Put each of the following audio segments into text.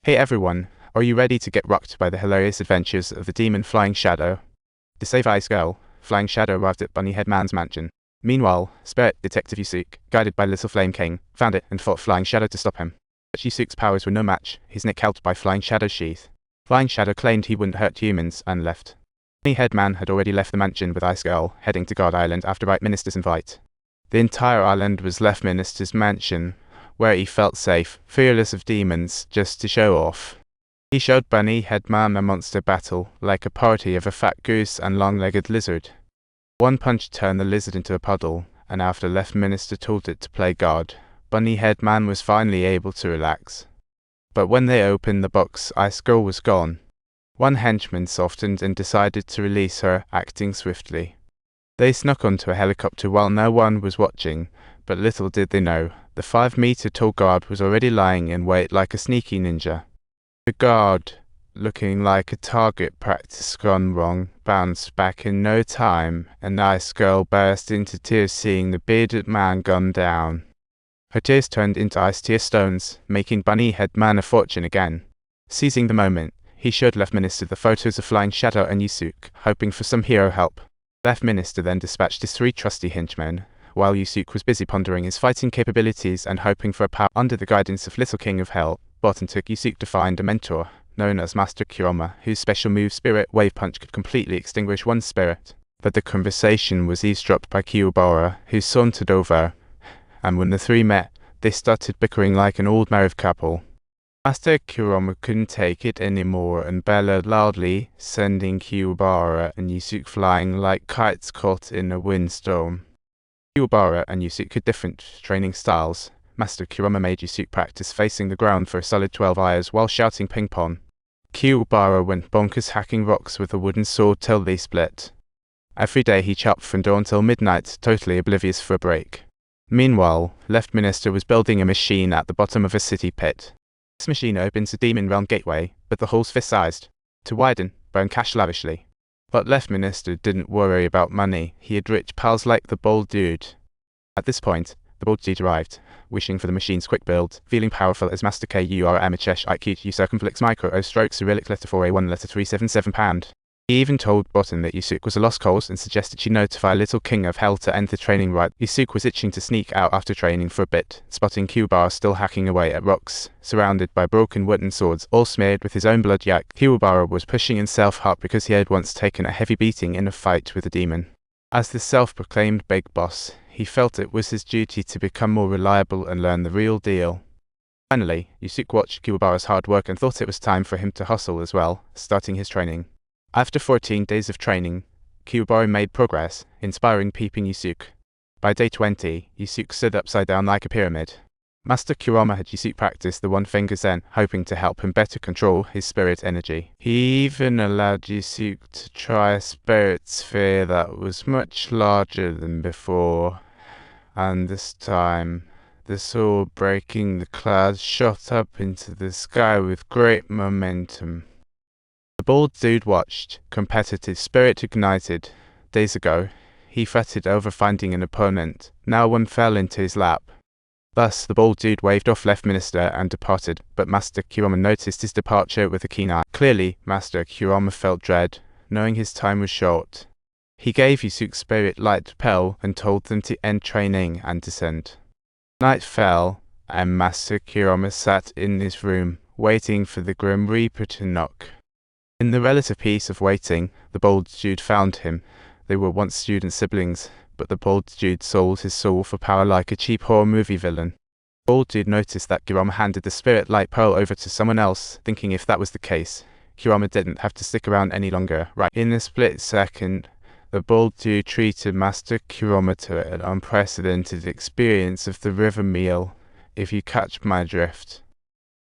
Hey everyone, are you ready to get rocked by the hilarious adventures of the demon Flying Shadow? To save Ice Girl, Flying Shadow arrived at Bunny Headman's mansion. Meanwhile, Spirit Detective Yuusha, guided by Little Flame King, found it and fought Flying Shadow to stop him. But Yuusha's powers were no match, his neck held by Flying Shadow's sheath. Flying Shadow claimed he wouldn't hurt humans and left. Bunny Headman had already left the mansion with Ice Girl, heading to Guard Island after Right Minister's invite. The entire island was Left Minister's mansion, where he felt safe, fearless of demons, just to show off. He showed Bunny Headman a monster battle, like a party of a fat goose and long-legged lizard. One punch turned the lizard into a puddle, and after Left Minister told it to play God, Bunny Headman was finally able to relax. But when they opened the box, Ice Girl was gone. One henchman softened and decided to release her, acting swiftly. They snuck onto a helicopter while no one was watching, but little did they know, the 5-meter-tall guard was already lying in wait like a sneaky ninja. The guard, looking like a target practice gone wrong, bounced back in no time, and Ice Girl burst into tears seeing the bearded man gone down. Her tears turned into ice tear stones, making Bunny Headman a fortune again. Seizing the moment, he showed Left Minister the photos of Flying Shadow and Yuusha, hoping for some hero help. Left Minister then dispatched his 3 trusty henchmen, while Yuusha was busy pondering his fighting capabilities and hoping for a power under the guidance of Little King of Hell. Botan took Yuusha to find a mentor, known as Master Kurama, whose special move Spirit Wave Punch could completely extinguish one spirit. But the conversation was eavesdropped by Kyobara, who sauntered over, and when the 3 met, they started bickering like an old married couple. Master Kurama couldn't take it anymore and bellowed loudly, sending Kyobara and Yuusha flying like kites caught in a windstorm. Kyobara and Yuusha had different training styles. Master Kurama made Yuusha practice facing the ground for a solid 12 hours while shouting ping pong. Kyobara went bonkers hacking rocks with a wooden sword till they split. Every day he chopped from dawn till midnight, totally oblivious for a break. Meanwhile, Left Minister was building a machine at the bottom of a city pit. This machine opens a demon realm gateway, but the hole's fist-sized. To widen, burn cash lavishly. But Left Minister didn't worry about money, he had rich pals like the Bold Dude. At this point, the Bold Dude arrived, wishing for the machine's quick build, feeling powerful as Master Kur Amachesh IQ U circumflex micro O stroke Cyrillic letter 4A1 letter 377 pound. He even told Botan that Yuusha was a lost cause and suggested she notify Little King of Hell to end the training right. Yuusha was itching to sneak out after training for a bit, spotting Kyobara still hacking away at rocks, surrounded by broken wooden swords, all smeared with his own blood yak. Kyobara was pushing himself hard because he had once taken a heavy beating in a fight with a demon. As the self-proclaimed big boss, he felt it was his duty to become more reliable and learn the real deal. Finally, Yuusha watched Kyobara's hard work and thought it was time for him to hustle as well, starting his training. After 14 days of training, Kyobara made progress, inspiring peeping Yuusha. By day 20, Yuusha stood upside down like a pyramid. Master Kurama had Yuusha practice the one-finger Zen, hoping to help him better control his spirit energy. He even allowed Yuusha to try a spirit sphere that was much larger than before. And this time, the sword breaking the clouds shot up into the sky with great momentum. The Bald Dude watched, competitive spirit ignited. Days ago, he fretted over finding an opponent. Now one fell into his lap. Thus, the Bald Dude waved off Left Minister and departed, but Master Kurama noticed his departure with a keen eye. Clearly, Master Kurama felt dread, knowing his time was short. He gave Yuusha Spirit Light Pearl and told them to end training and descend. Night fell, and Master Kurama sat in his room, waiting for the Grim Reaper to knock. In the relative peace of waiting, the Bold Dude found him. They were once student siblings, but the Bold Dude sold his soul for power like a cheap horror movie villain. The Bold Dude noticed that Kurama handed the Spirit Light Pearl over to someone else, thinking if that was the case, Kurama didn't have to stick around any longer. Right in a split second, the Bold Dude treated Master Kurama to an unprecedented experience of the river meal, if you catch my drift.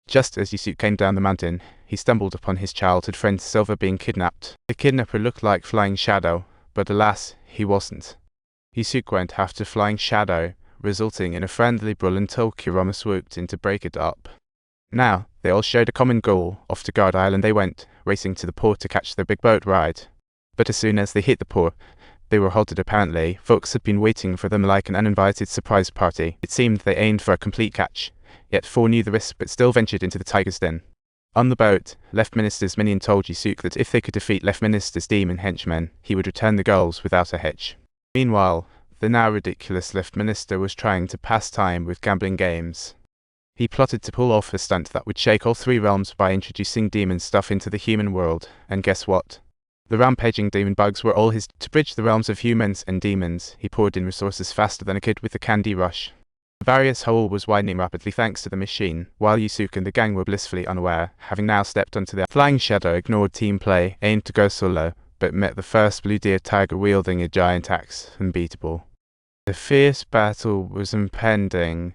Just as Yuusha came down the mountain, he stumbled upon his childhood friend Silver being kidnapped. The kidnapper looked like Flying Shadow, but alas, he wasn't. Yuusha went after Flying Shadow, resulting in a friendly brawl until Kurama swooped in to break it up. Now, they all shared a common goal. Off to Guard Island they went, racing to the port to catch their big boat ride. But as soon as they hit the port, they were halted apparently. Folks had been waiting for them like an uninvited surprise party. It seemed they aimed for a complete catch. Yet 4 knew the risk but still ventured into the tiger's den. On the boat, Left Minister's minion told Yusuke that if they could defeat Left Minister's demon henchmen, he would return the girls without a hitch. Meanwhile, the now ridiculous Left Minister was trying to pass time with gambling games. He plotted to pull off a stunt that would shake all 3 realms by introducing demon stuff into the human world, and guess what? The rampaging demon bugs were all his. To bridge the realms of humans and demons, he poured in resources faster than a kid with a candy rush. The various hole was widening rapidly thanks to the machine, while Yusuke and the gang were blissfully unaware, having now stepped onto their flying shadow, ignored team play, aimed to go solo, but met the first blue deer tiger wielding a giant axe, unbeatable. The fierce battle was impending,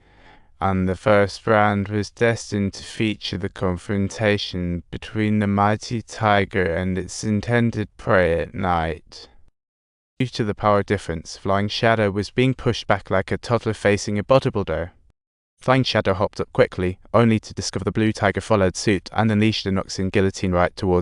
and the first round was destined to feature the confrontation between the mighty tiger and its intended prey at night. Due to the power difference, Flying Shadow was being pushed back like a toddler facing a bodybuilder. Flying Shadow hopped up quickly, only to discover the blue tiger followed suit and unleashed a Noxian guillotine right towards